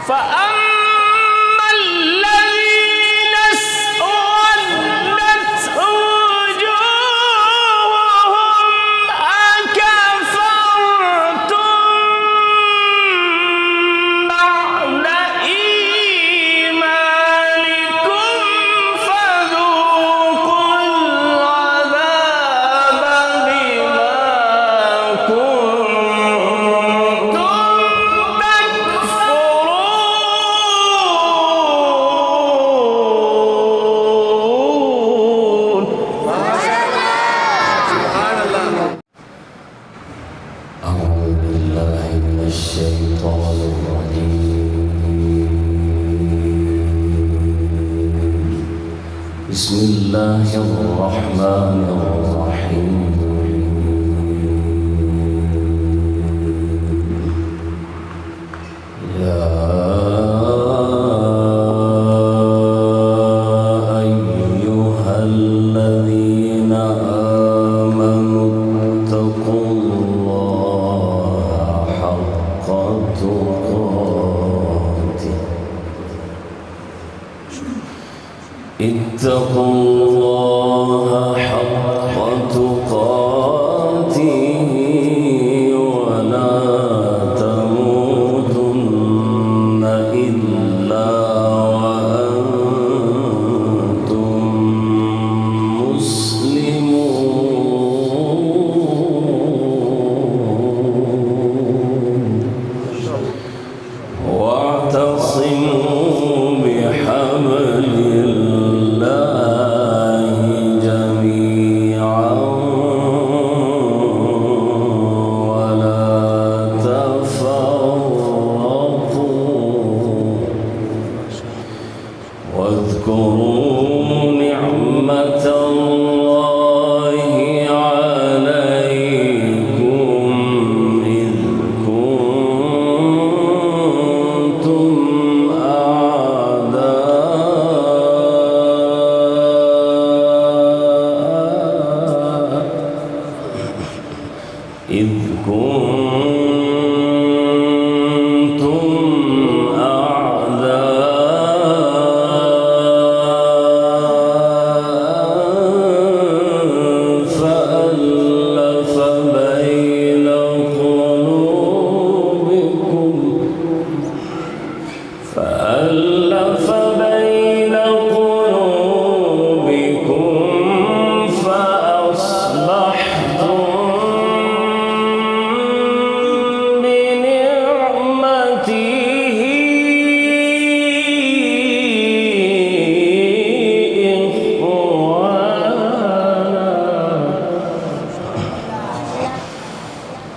فأما الذين اسودت وجوههم أكفرتم بعد إيمانكم فذوقوا العذاب بما كنتم تكفرون. أعوذ بالله من الشيطان الرجيم. بسم الله الرحمن الرحيم. يا أيها الذين آمنوا اتقوا الله حق تقاته. اتقوا الله حق تقاته ولا تموتن إلا وأنتم مسلمون. واعتصموا بحبل الله جميعا ولا تفرقوا. واذكروا نعمة الله عليكم إذ كنتم فألف بين قلوبكم فأصبحتم بنعمته إخوانا.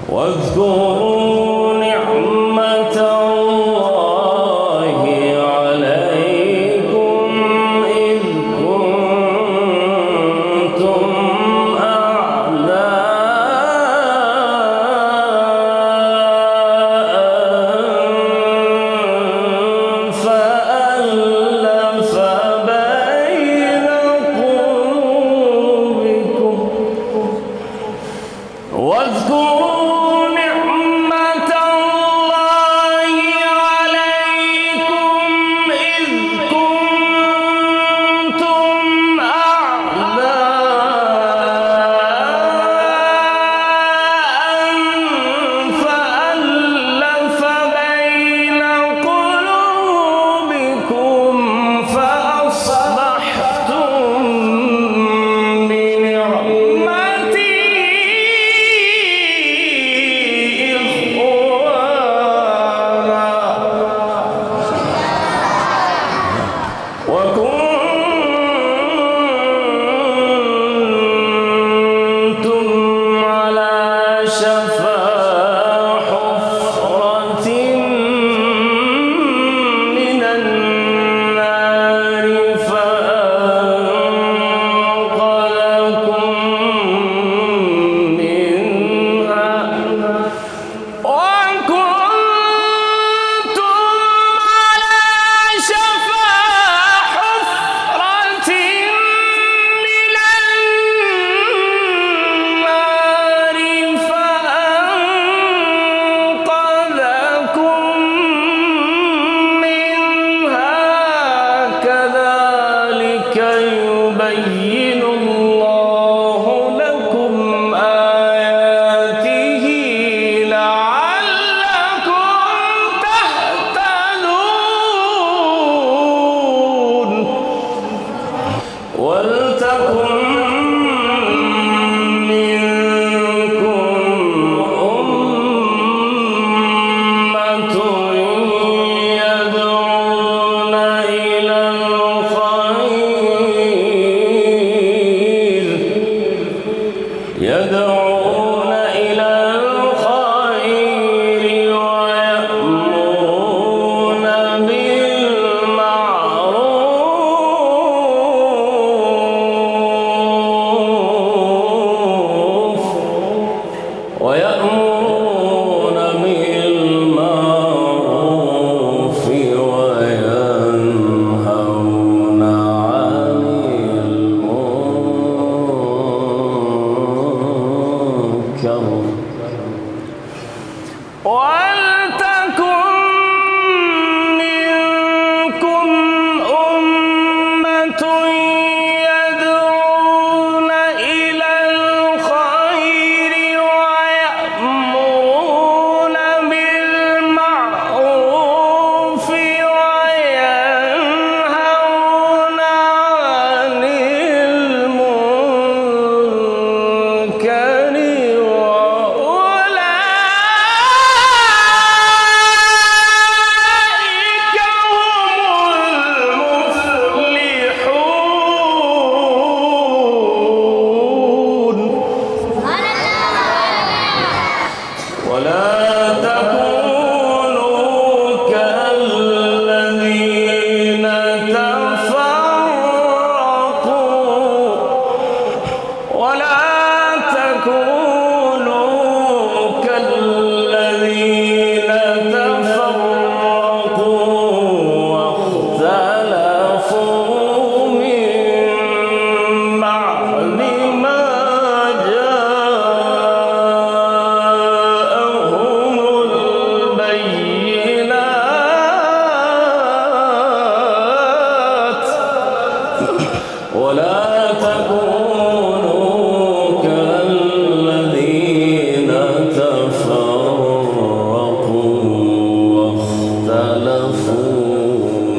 واذكروا نعمة الله عليكم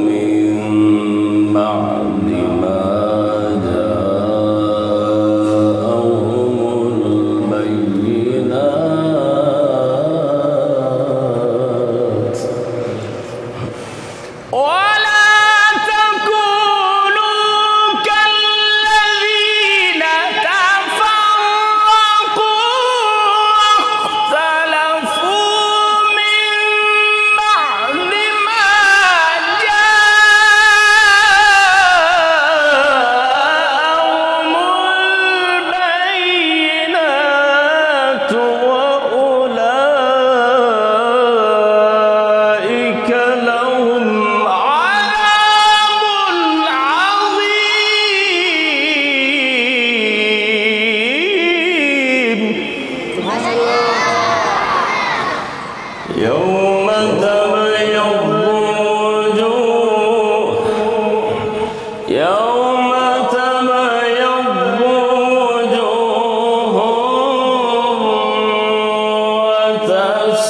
من بعد ما جاءهم البينات ولا تكونوا كالذين تفرقوا واختلفوا من بعد ما جاءهم البينات وأولئك لهم عذاب عظيم يوم تبيض وجوه يوم تبيض وجوه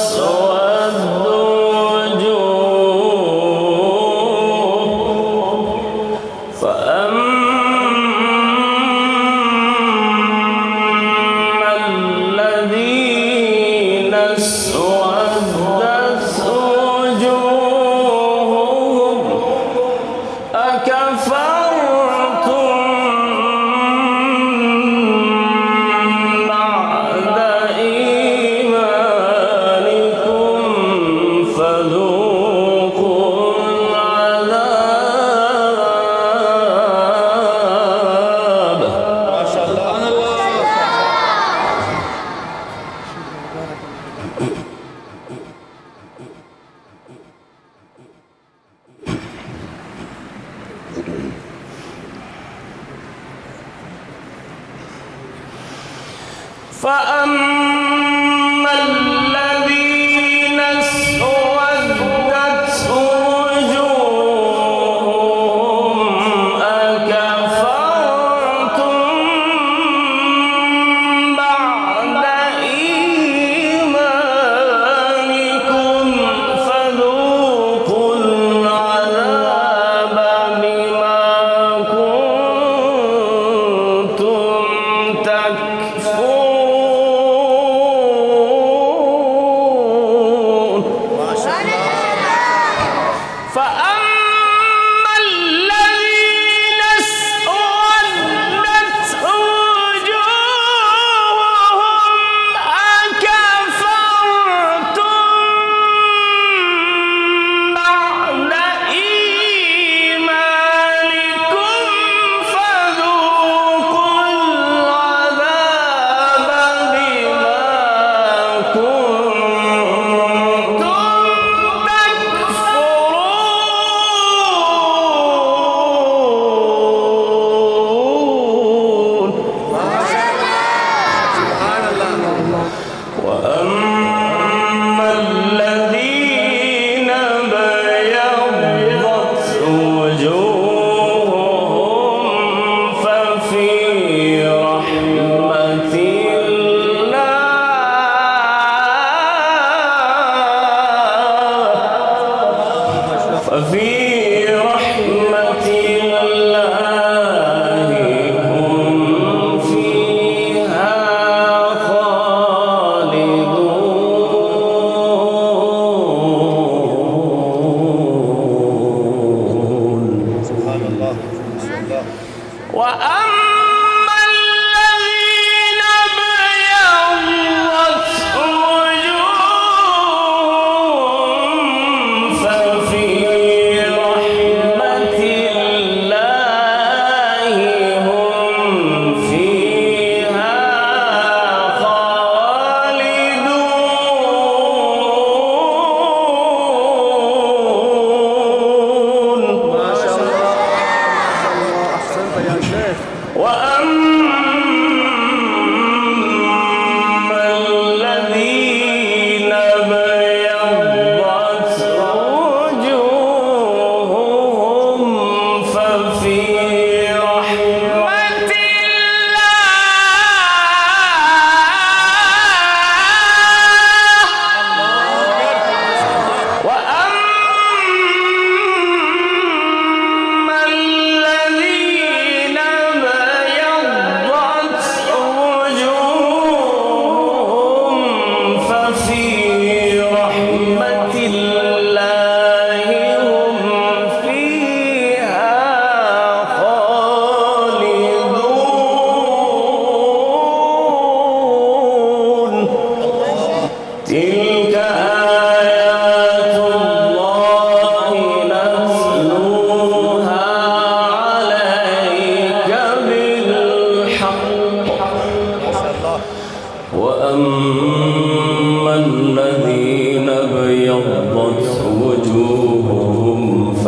وتسود وجوه فأما الذين اسودت وجوههم أكفرتم بعد إيمانكم فذوقوا العذاب ما شاء الله فأما الذين اسودت وجوههم أكفرتم بعد إيمانكم فذوقوا العذاب بما كنتم تكفرون ما شاء الله فأما الذين اسودت وجوههم أكفرتم بعد إيمانكم فذوقوا العذاب بما كنتم تكفرون سبحان الله وأما الذين بيضت وجوههم ففي رحمة الله هم فيها خالدون سبحان الله وأما الذين ابيضت وجوههم ففي رحمة الله هم فيها خالدون ما شاء الله احسنت يا شيخ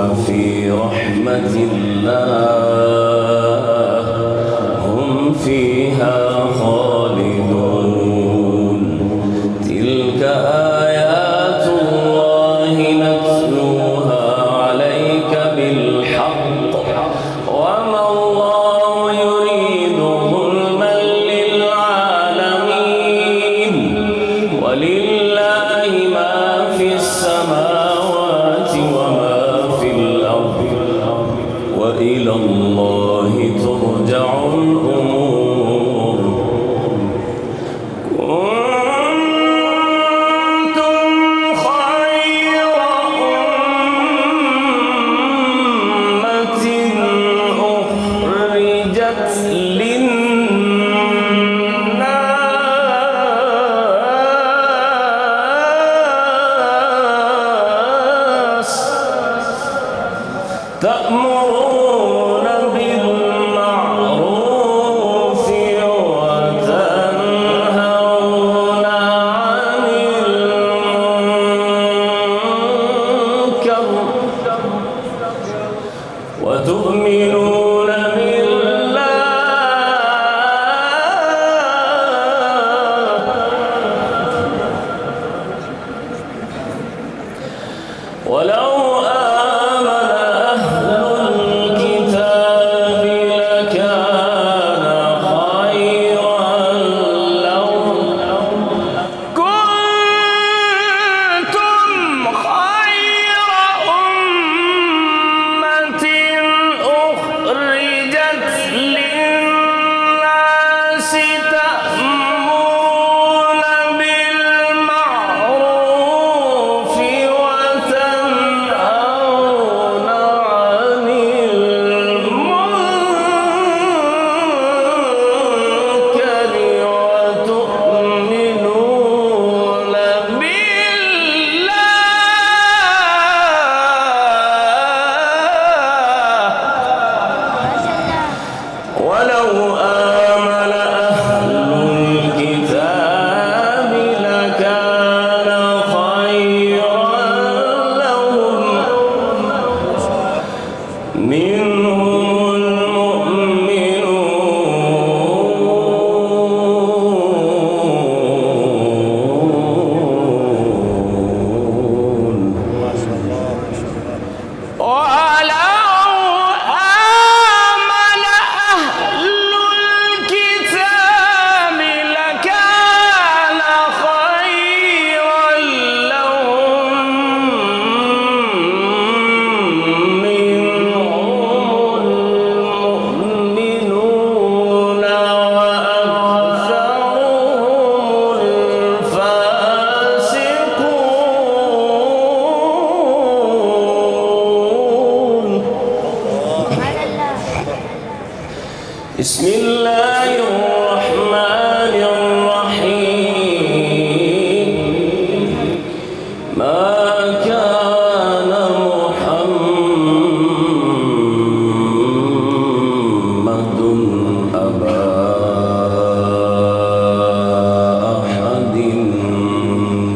ففي رحمة الله هم فيها خالدون تلك آيات الله نتلوها عليك بالحق وما الله يريد ظلما للعالمين ولله ما في السماوات وما في الأرض وإلى الله ترجع الأمور كنتم خير أمة أخرجت للناس تأمرون بالمعروف وتنهون عن المنكر وتؤمنون بالله ولو آمن أهل الكتاب لكان خيرا لهم كنتم خير أمة أخرجت للناس تأمرون بالمعروف وتنهون عن المنكر وتؤمنون بالله ولو آمن أهل الكتاب لكان خيرا لهم منهم المؤمنون ما شاء الله ولو آمن أهل الكتاب لكان خيرا لهم منهم المؤمنون وأكثرهم الفاسقون بسم الله الرحمن الرحيم ما كان محمد أبا أحد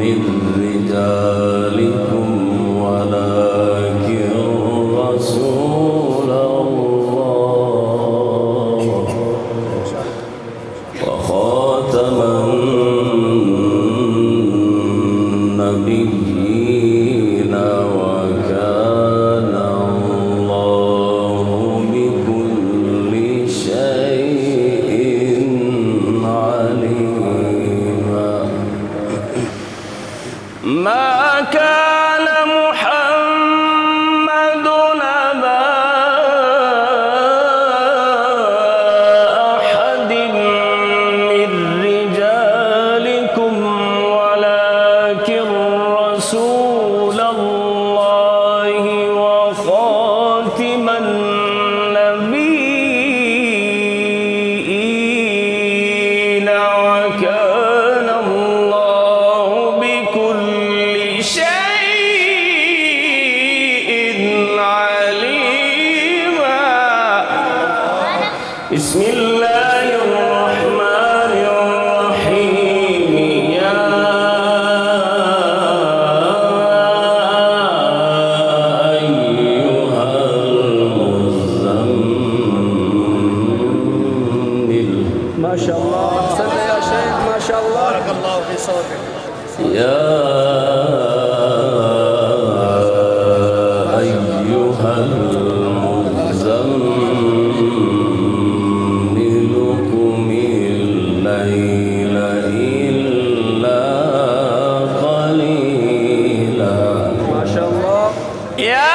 من رجالكم ولكن رسول الله وخاتم النبيين وكان الله بكل شيء عليما ما كان محمد أبا أحد من رجالكم ولكن رسول الله وخاتم النبيين وكان الله بكل شيء عليما بسم الله الرحمن الرحيم يا أيها يا أيها المزمل قم الليل إلا قليلا. ما شاء الله. يا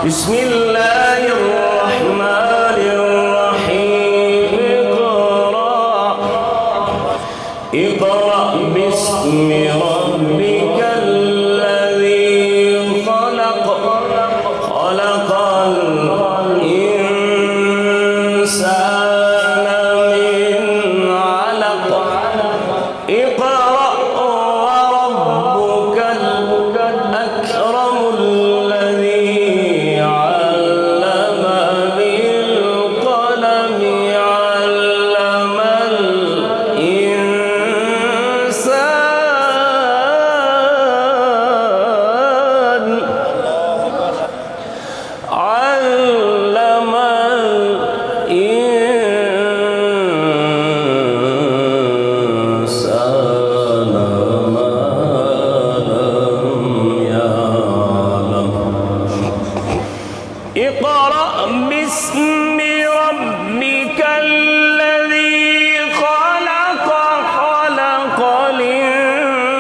بسم الله الرحمن الرحيم. اقرأ باسم ربك الذي خلق خلق الإنسان من علق اقرأ وربك الأكرم الذي علم بالقلم علم الإنسان علم الإنسان ما لم يعلم. اقرأ باسم ربك الذي خلق خلق الإنسان